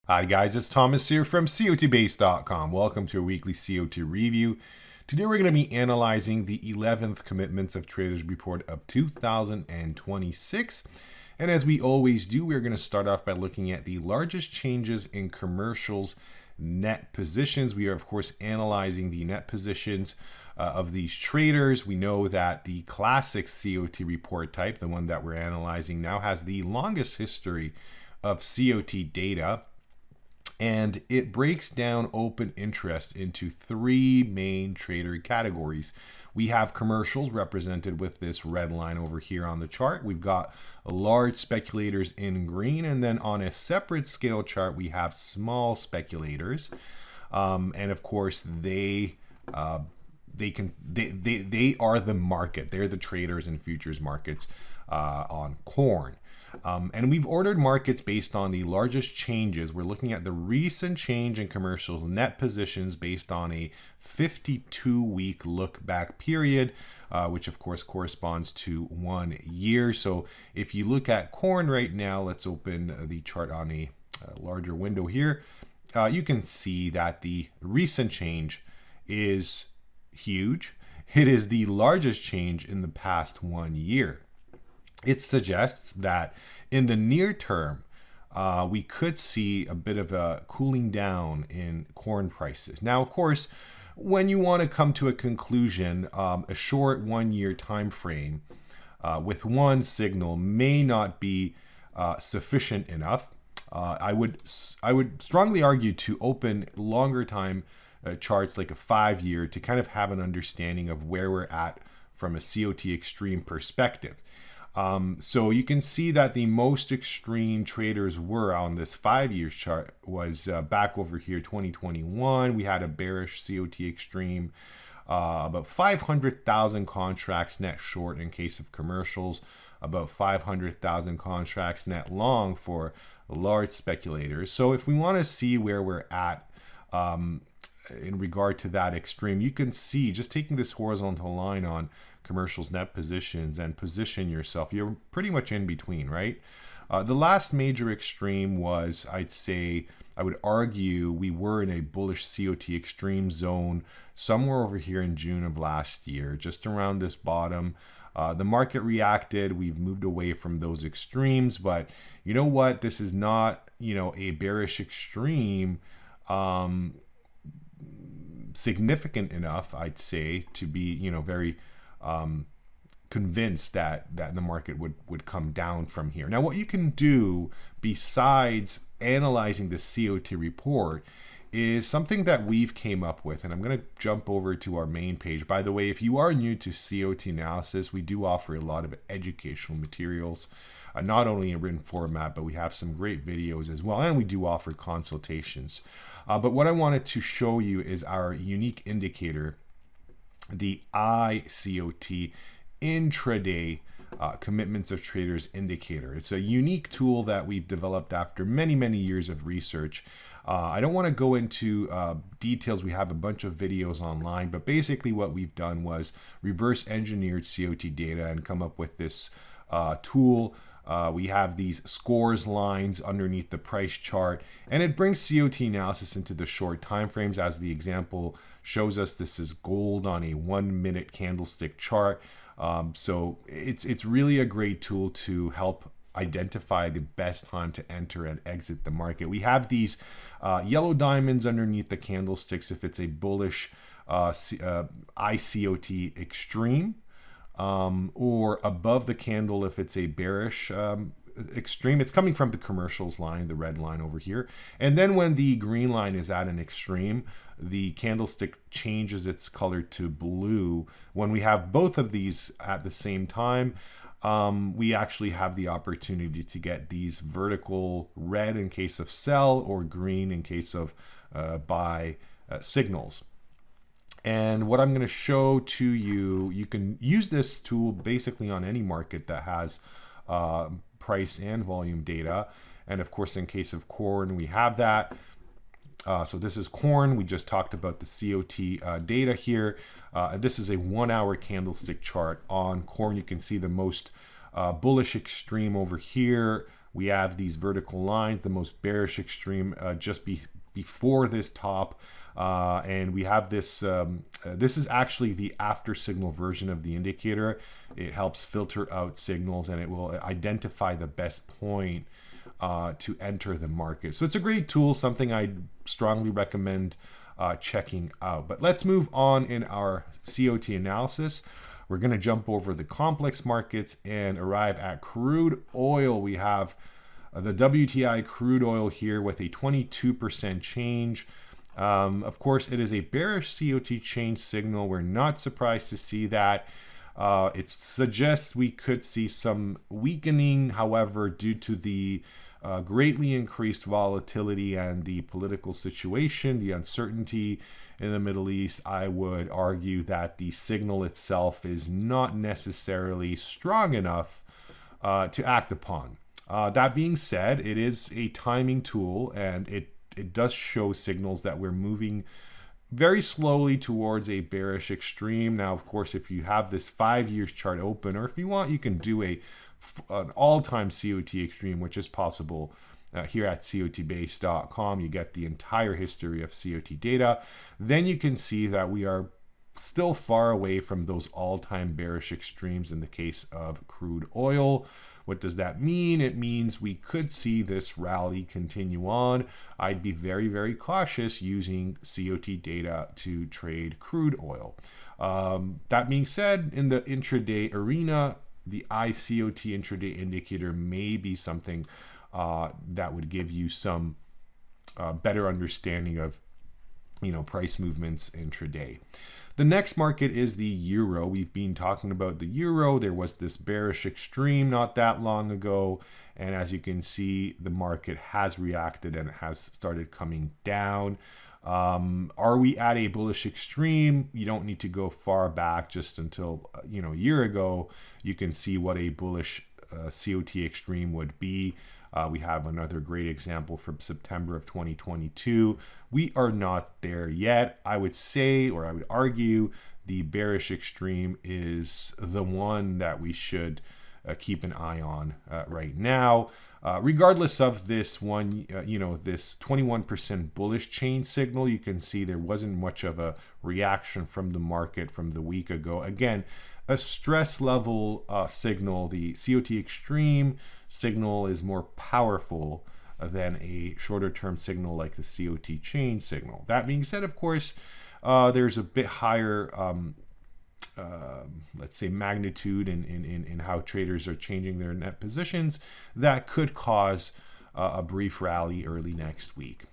Hi guys, it's Thomas here from COTBase.com. Welcome to a weekly COT review. Today we're going to be analyzing the 11th Commitments of Traders report of 2026. And as we always do, we're going to start off by looking at the largest changes in commercials net positions. We are of course analyzing the net positions of these traders. We know that the classic COT report type, the one that we're analyzing now, has the longest history of COT data. And it breaks down open interest into three main trader categories. We have commercials represented with this red line over here on the chart. We've got large speculators in green, and then on a separate scale chart, we have small speculators. And of course, they are the market. They're the traders in futures markets on corn. And we've ordered markets based on the largest changes. We're looking at the recent change in commercial net positions based on a 52-week look back period, which of course corresponds to 1 year. So if you look at corn right now, let's open the chart on a larger window here. You can see that the recent change is huge. It is the largest change in the past 1 year. It suggests that in the near term, we could see a bit of a cooling down in corn prices. Now, of course, when you want to come to a conclusion, a short 1 year time frame with one signal may not be sufficient enough. I would strongly argue to open longer time charts like a 5 year to kind of have an understanding of where we're at from a COT Extreme perspective. So you can see that the most extreme traders were on this 5 year chart was back over here 2021. We had a bearish COT Extreme, about 500,000 contracts net short in case of commercials, about 500,000 contracts net long for large speculators. So if we want to see where we're at in regard to that extreme, you can see just taking this horizontal line on commercials net positions and position yourself, you're pretty much in between, right? The last major extreme was, I would argue we were in a bullish COT Extreme zone somewhere over here in June of last year, just around this bottom. The market reacted. We've moved away from those extremes, but you know what? This is not, a bearish extreme significant enough, I'd say, to be, very convinced that the market would come down from here. Now, what you can do besides analyzing the COT report is something that we've came up with, and I'm going to jump over to our main page. By the way, if you are new to COT analysis, we do offer a lot of educational materials, not only in written format, but we have some great videos as well, and we do offer consultations. But what I wanted to show you is our unique indicator, the iCOT Intraday Commitments of Traders Indicator. It's a unique tool that we've developed after many, many years of research. I don't want to go into details. We have a bunch of videos online, but basically what we've done was reverse engineered COT data and come up with this tool. We have these scores lines underneath the price chart, and it brings COT analysis into the short time frames. As the example shows us, this is gold on a 1 minute candlestick chart. So it's really a great tool to help identify the best time to enter and exit the market. We have these yellow diamonds underneath the candlesticks if it's a bullish iCOT Extreme, or above the candle if it's a bearish extreme. It's coming from the commercials line, the red line over here. And then when the green line is at an extreme, the candlestick changes its color to blue. When we have both of these at the same time, we actually have the opportunity to get these vertical red in case of sell or green in case of buy signals. And what I'm going to show to you, you can use this tool basically on any market that has price and volume data. And of course, in case of corn, we have that. So this is corn. We just talked about the COT data here. This is a 1 hour candlestick chart on corn. You can see the most bullish extreme over here We have these vertical lines, the most bearish extreme before this top. And we have this, this is actually the AfterSignal version of the indicator. It helps filter out signals and it will identify the best point to enter the market. So it's a great tool, something I strongly recommend checking out. But let's move on in our COT analysis. We're going to jump over the complex markets and arrive at crude oil. We have the WTI crude oil here with a 22% change. Of course, it is a bearish COT change signal. We're not surprised to see that. It suggests we could see some weakening, however, due to the greatly increased volatility and the political situation, the uncertainty in the Middle East. I would argue that the signal itself is not necessarily strong enough to act upon. That being said, it is a timing tool and it does show signals that we're moving very slowly towards a bearish extreme. Now, of course, if you have this 5 years chart open, or if you want, you can do an all-time COT extreme, which is possible here at COTBase.com. You get the entire history of COT data. Then you can see that we are still far away from those all-time bearish extremes in the case of crude oil. What does that mean? It means we could see this rally continue on. I'd be very, very cautious using COT data to trade crude oil. That being said, in the intraday arena, the iCOT intraday indicator may be something that would give you some better understanding of, price movements intraday. The next market is the euro. We've been talking about the euro. There was this bearish extreme not that long ago. And as you can see, the market has reacted and it has started coming down. Are we at a bullish extreme? You don't need to go far back, just until, a year ago. You can see what a bullish COT extreme would be. We have another great example from September of 2022. We are not there yet. I would say, or I would argue, the bearish extreme is the one that we should keep an eye on right now. Regardless of this one, this 21% bullish change signal, you can see there wasn't much of a reaction from the market from the week ago. Again, a stress level signal, the COT Extreme signal, is more powerful than a shorter term signal like the COT change signal. That being said, of course, there's a bit higher let's say magnitude in how traders are changing their net positions that could cause a brief rally early next week.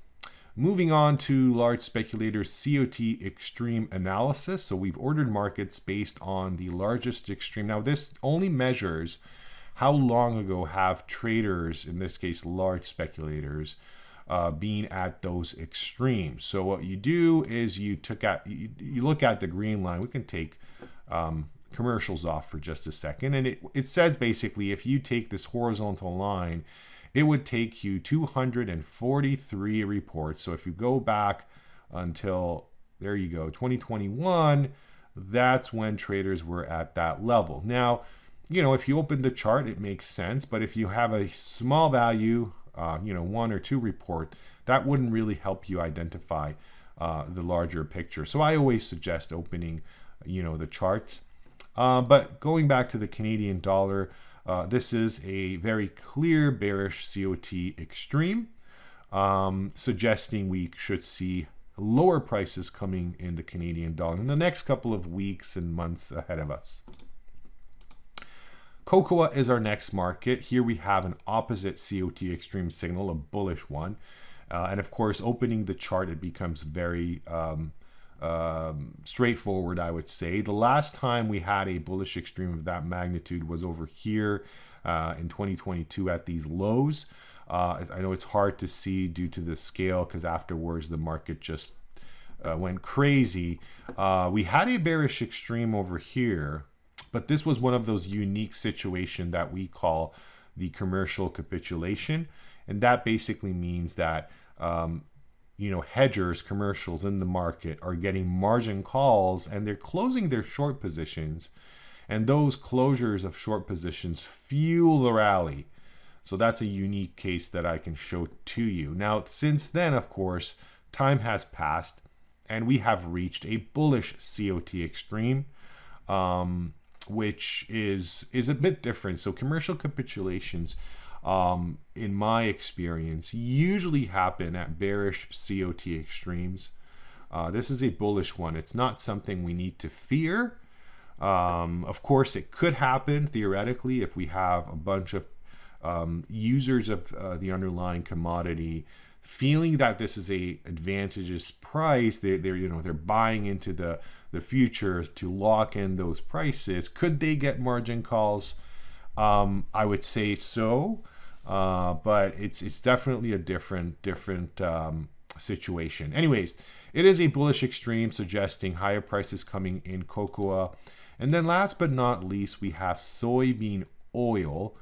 Moving on to large speculators COT extreme analysis. So we've ordered markets based on the largest extreme. Now this only measures how long ago have traders, in this case large speculators, being at those extremes. So what you do is you look at the green line. We can take commercials off for just a second, and it says basically if you take this horizontal line, it would take you 243 reports. So if you go back until, there you go, 2021, that's when traders were at that level. Now, if you open the chart, it makes sense, but if you have a small value, 1 or 2 report, that wouldn't really help you identify the larger picture. So I always suggest opening, the charts. But going back to the Canadian dollar, this is a very clear bearish COT extreme, suggesting we should see lower prices coming in the Canadian dollar in the next couple of weeks and months ahead of us. Cocoa is our next market. Here we have an opposite COT extreme signal, a bullish one. And of course, opening the chart, it becomes very straightforward, I would say. The last time we had a bullish extreme of that magnitude was over here in 2022 at these lows. I know it's hard to see due to the scale because afterwards the market just went crazy. We had a bearish extreme over here, but this was one of those unique situations that we call the commercial capitulation. And that basically means that hedgers, commercials in the market are getting margin calls and they're closing their short positions. And those closures of short positions fuel the rally. So that's a unique case that I can show to you. Now, since then, of course, time has passed and we have reached a bullish COT Extreme, which is a bit different. So commercial capitulations, in my experience, usually happen at bearish COT Extremes. This is a bullish one. It's not something we need to fear. Of course, it could happen theoretically if we have a bunch of users of the underlying commodity feeling that this is a advantageous price. They're buying into the futures to lock in those prices. Could they get margin calls? I would say so, but it's definitely a different situation. Anyways, it is a bullish extreme, suggesting higher prices coming in cocoa. And then last but not least, we have soybean oil,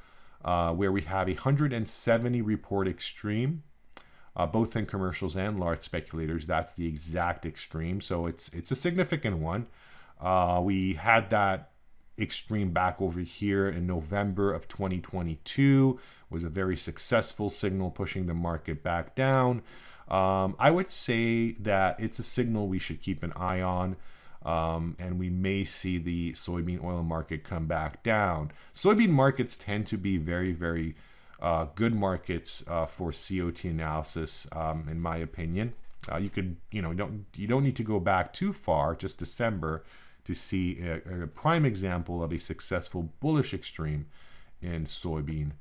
where we have a 170 report extreme, both in commercials and large speculators. That's the exact extreme. So it's a significant one. We had that extreme back over here in November of 2022. It was a very successful signal pushing the market back down. I would say that it's a signal we should keep an eye on. And we may see the soybean oil market come back down. Soybean markets tend to be very, very good markets for COT analysis, in my opinion. You don't need to go back too far, just December, to see a prime example of a successful bullish extreme in soybean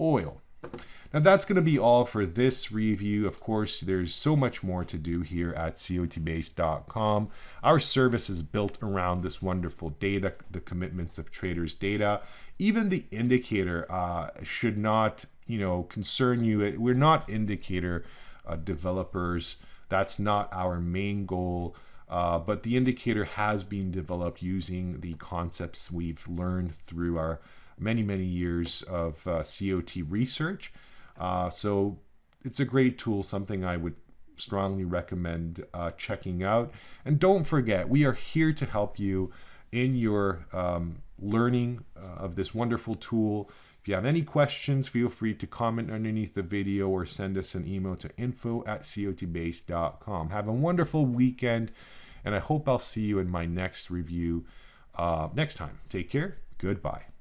oil. Now that's going to be all for this review. Of course, there's so much more to do here at COTBase.com. Our service is built around this wonderful data, the commitments of traders' data. Even the indicator should not, concern you. We're not indicator developers. That's not our main goal. But the indicator has been developed using the concepts we've learned through our many years of COT research. So it's a great tool, something I would strongly recommend checking out. And don't forget, we are here to help you in your learning of this wonderful tool. If you have any questions, feel free to comment underneath the video or send us an email to info@cotbase.com. Have a wonderful weekend, and I hope I'll see you in my next review next time. Take care. Goodbye.